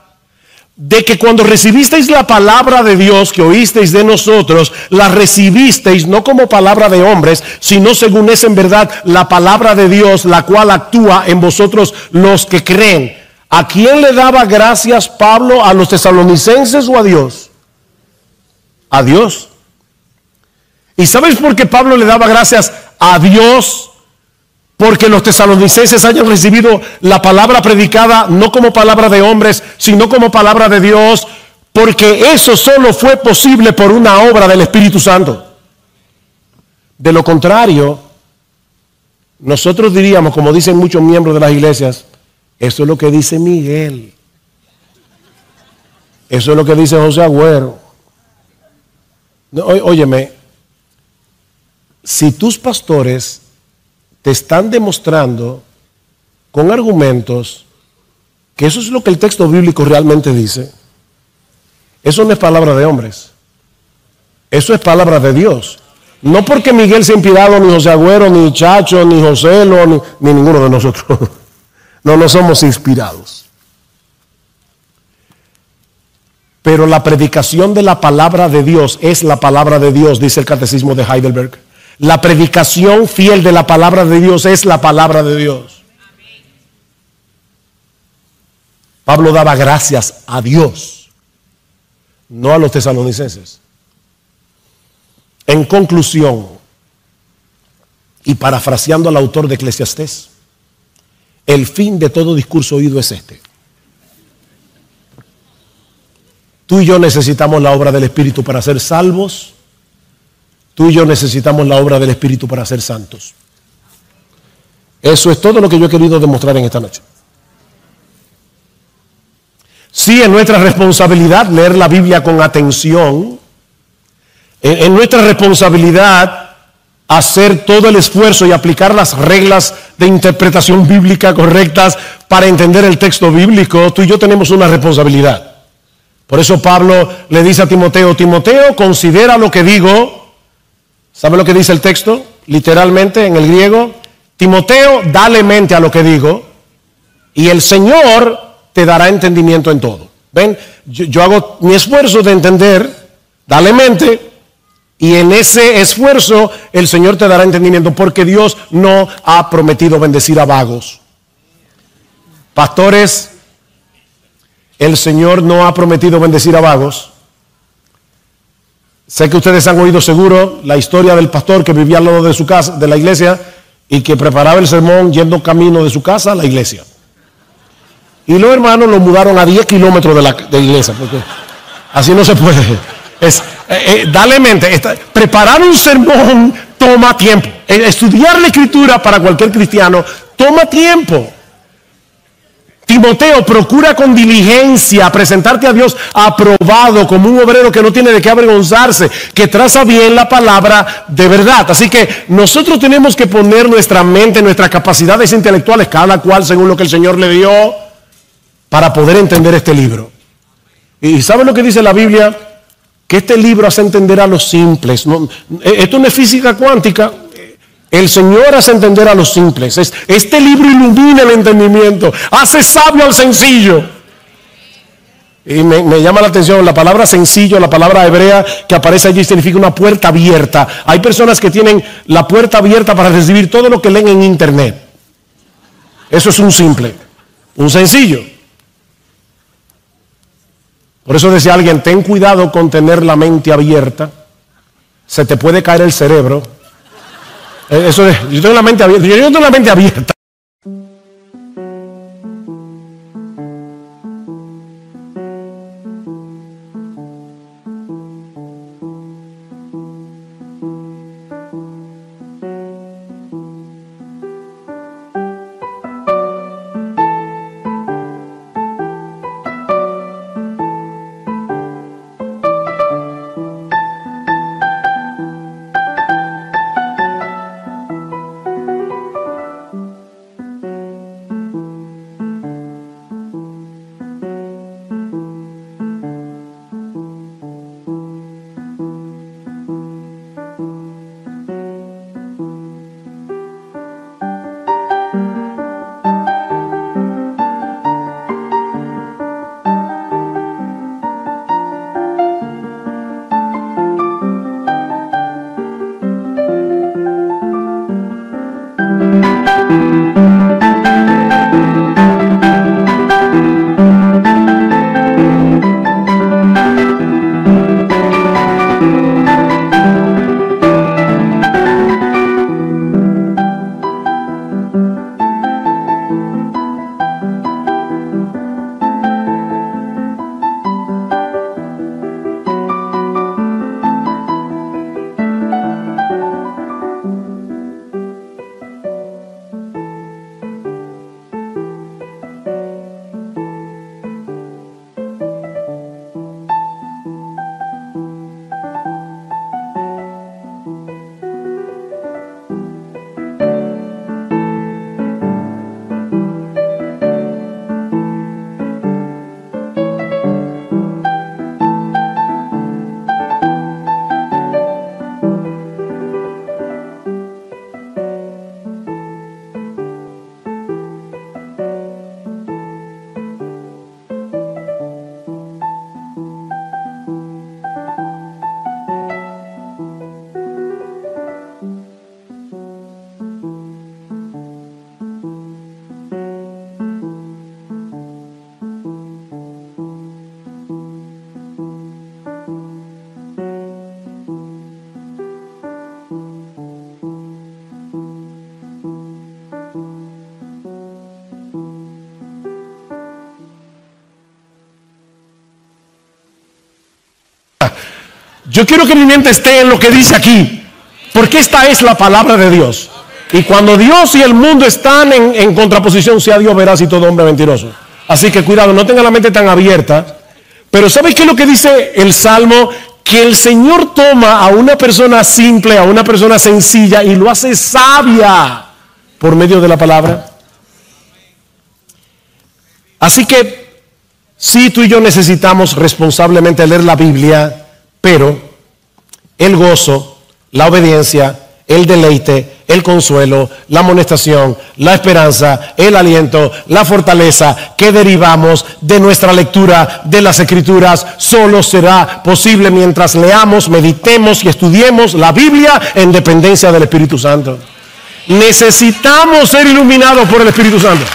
de que cuando recibisteis la palabra de Dios que oísteis de nosotros, la recibisteis no como palabra de hombres, sino según es en verdad la palabra de Dios, la cual actúa en vosotros los que creen. ¿A quién le daba gracias Pablo? ¿A los tesalonicenses o a Dios? A Dios. ¿Y sabes por qué Pablo le daba gracias a Dios? Porque los tesalonicenses hayan recibido la palabra predicada no como palabra de hombres, sino como palabra de Dios, porque eso solo fue posible por una obra del Espíritu Santo. De lo contrario, nosotros diríamos, como dicen muchos miembros de las iglesias, eso es lo que dice Miguel, eso es lo que dice José Agüero. No, óyeme, si tus pastores te están demostrando con argumentos que eso es lo que el texto bíblico realmente dice, eso no es palabra de hombres, eso es palabra de Dios. No porque Miguel sea inspirado, ni José Agüero, ni Chacho, ni José ni ninguno de nosotros. No somos inspirados. Pero la predicación de la palabra de Dios es la palabra de Dios, dice el Catecismo de Heidelberg. La predicación fiel de la palabra de Dios es la palabra de Dios. Pablo daba gracias a Dios, no a los tesalonicenses. En conclusión, y parafraseando al autor de Eclesiastés, el fin de todo discurso oído es este: Tú y yo necesitamos la obra del Espíritu para ser salvos. Tú y yo necesitamos la obra del Espíritu para ser santos. Eso es todo lo que yo he querido demostrar en esta noche. Sí, es nuestra responsabilidad leer la Biblia con atención. Es nuestra responsabilidad hacer todo el esfuerzo y aplicar las reglas de interpretación bíblica correctas para entender el texto bíblico. Tú y yo tenemos una responsabilidad. Por eso Pablo le dice a Timoteo, Timoteo, considera lo que digo. ¿Sabe lo que dice el texto? Literalmente en el griego, Timoteo, dale mente a lo que digo y el Señor te dará entendimiento en todo. ¿Ven? Yo hago mi esfuerzo de entender, dale mente, y en ese esfuerzo el Señor te dará entendimiento, porque Dios no ha prometido bendecir a vagos. Pastores, el Señor no ha prometido bendecir a vagos. Sé que ustedes han oído seguro la historia del pastor que vivía al lado de su casa, de la iglesia, y que preparaba el sermón yendo camino de su casa a la iglesia. Y los hermanos lo mudaron a 10 kilómetros de la iglesia, porque así no se puede. Dale mente, preparar un sermón toma tiempo. Estudiar la Escritura para cualquier cristiano toma tiempo. Timoteo, procura con diligencia presentarte a Dios aprobado como un obrero que no tiene de qué avergonzarse, que traza bien la palabra de verdad. Así que nosotros tenemos que poner nuestra mente, nuestras capacidades intelectuales, cada cual según lo que el Señor le dio, para poder entender este libro. ¿Y saben lo que dice la Biblia? Que este libro hace entender a los simples. Esto no es física cuántica. El Señor hace entender a los simples. Este libro ilumina el entendimiento, hace sabio al sencillo. Y me llama la atención la palabra sencillo, la palabra hebrea que aparece allí significa una puerta abierta. Hay personas que tienen la puerta abierta para recibir todo lo que leen en internet. Eso es un simple, un sencillo. Por eso decía alguien, ten cuidado con tener la mente abierta, se te puede caer el cerebro. Eso es, yo tengo la mente abierta, yo tengo la mente abierta. Yo quiero que mi mente esté en lo que dice aquí, porque esta es la palabra de Dios. Y cuando Dios y el mundo están en contraposición, sea Dios veraz y todo hombre mentiroso. Así que cuidado, no tenga la mente tan abierta. Pero ¿sabes qué es lo que dice el Salmo? Que el Señor toma a una persona simple, a una persona sencilla y lo hace sabia por medio de la palabra. Así que sí, tú y yo necesitamos responsablemente leer la Biblia, pero el gozo, la obediencia, el deleite, el consuelo, la amonestación, la esperanza, el aliento, la fortaleza que derivamos de nuestra lectura de las Escrituras solo será posible mientras leamos, meditemos y estudiemos la Biblia en dependencia del Espíritu Santo. Necesitamos ser iluminados por el Espíritu Santo.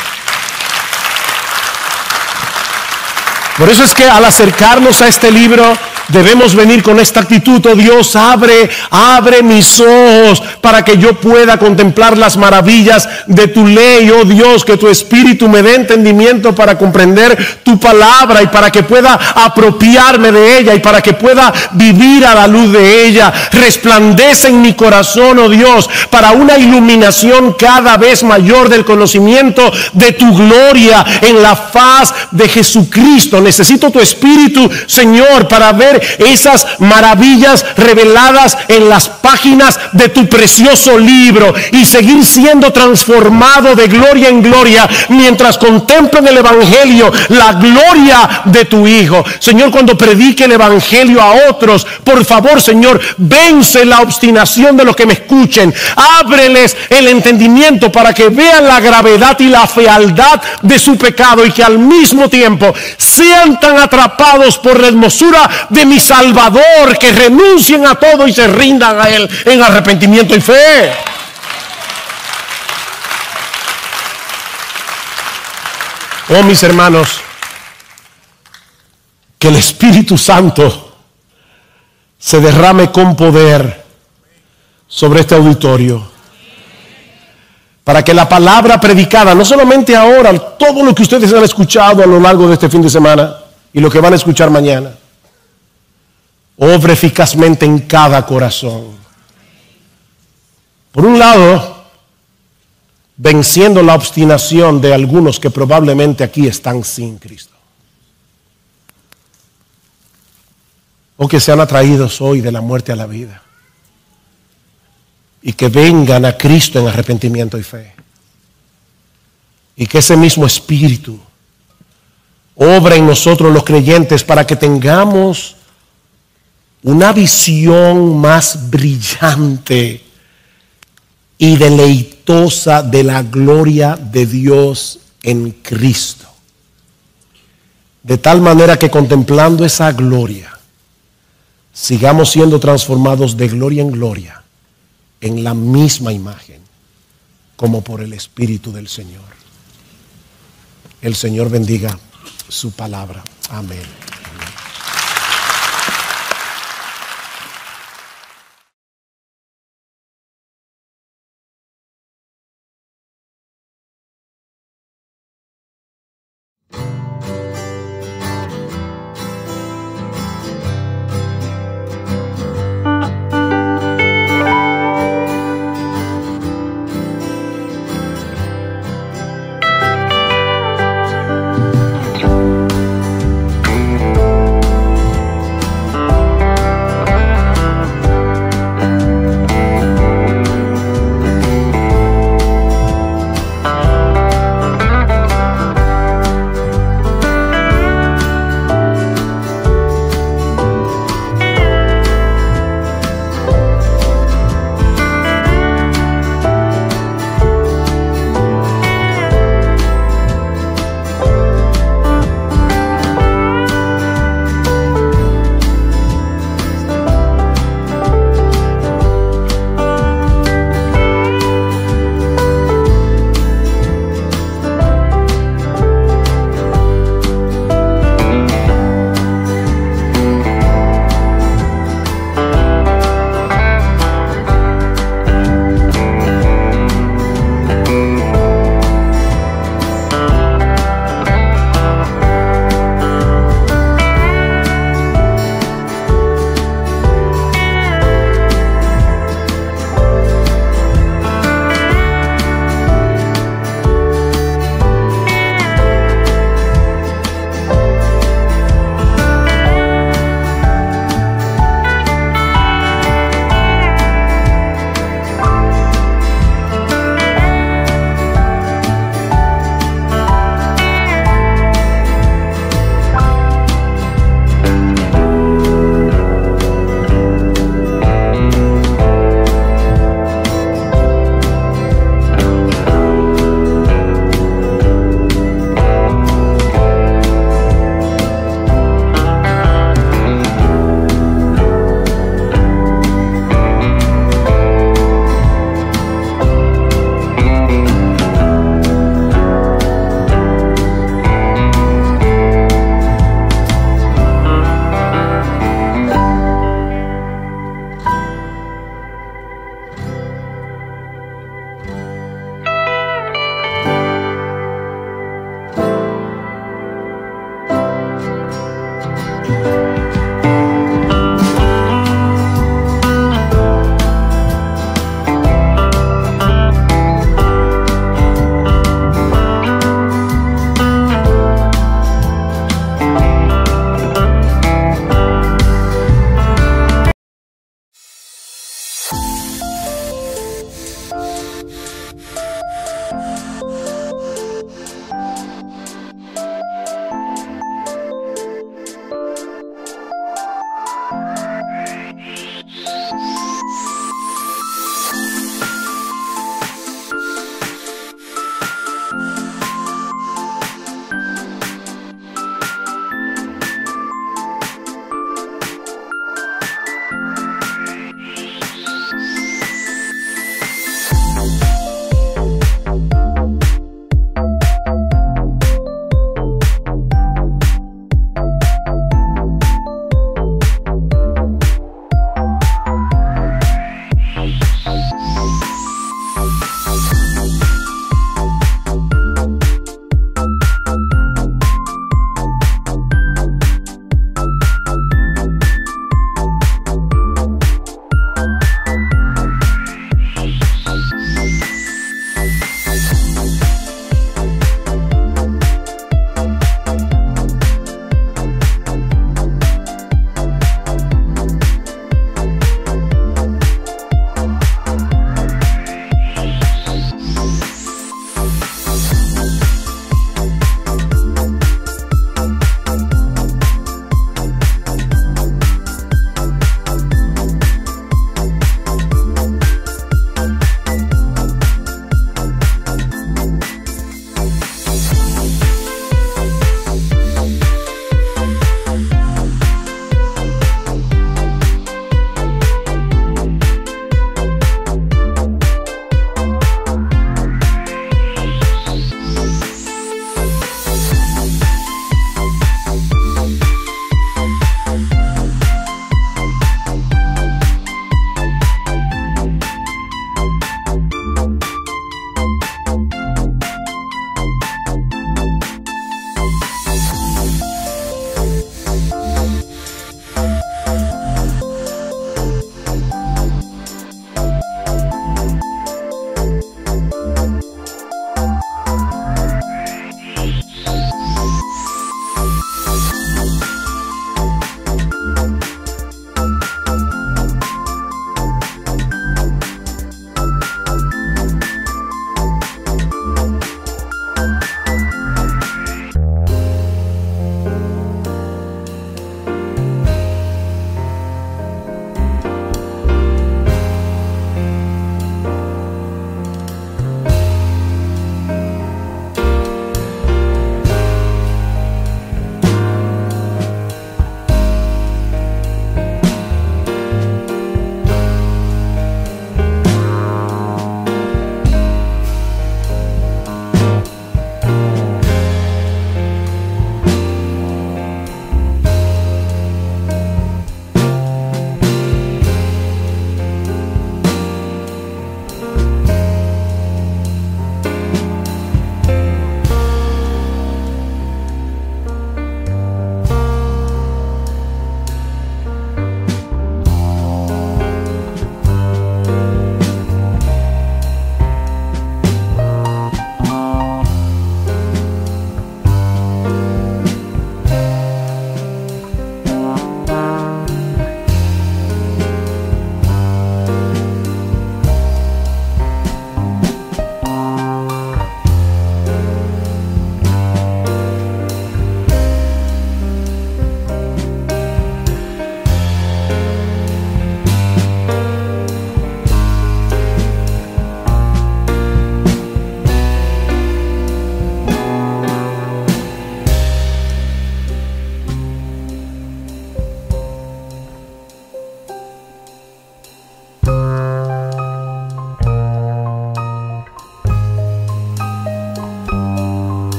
Por eso es que al acercarnos a este libro debemos venir con esta actitud: oh Dios, abre mis ojos para que yo pueda contemplar las maravillas de tu ley. Oh Dios, que tu Espíritu me dé entendimiento para comprender tu palabra y para que pueda apropiarme de ella y para que pueda vivir a la luz de ella. Resplandece en mi corazón, oh Dios, para una iluminación cada vez mayor del conocimiento de tu gloria en la faz de Jesucristo. Necesito tu Espíritu, Señor, para ver esas maravillas reveladas en las páginas de tu precioso libro y seguir siendo transformado de gloria en gloria mientras contemplo en el Evangelio la gloria de tu Hijo. Señor, cuando predique el Evangelio a otros, por favor, Señor, vence la obstinación de los que me escuchen. Ábreles el entendimiento para que vean la gravedad y la fealdad de su pecado y que al mismo tiempo sean tan atrapados por la hermosura de mi Salvador que renuncien a todo y se rindan a Él en arrepentimiento y fe. Oh, mis hermanos, que el Espíritu Santo se derrame con poder sobre este auditorio, para que la palabra predicada, no solamente ahora, todo lo que ustedes han escuchado a lo largo de este fin de semana y lo que van a escuchar mañana, obre eficazmente en cada corazón. Por un lado, venciendo la obstinación de algunos que probablemente aquí están sin Cristo, o que sean atraídos hoy de la muerte a la vida, y que vengan a Cristo en arrepentimiento y fe, y que ese mismo Espíritu obra en nosotros los creyentes para que tengamos una visión más brillante y deleitosa de la gloria de Dios en Cristo, de tal manera que contemplando esa gloria sigamos siendo transformados de gloria en gloria en la misma imagen, como por el Espíritu del Señor. El Señor bendiga su palabra. Amén.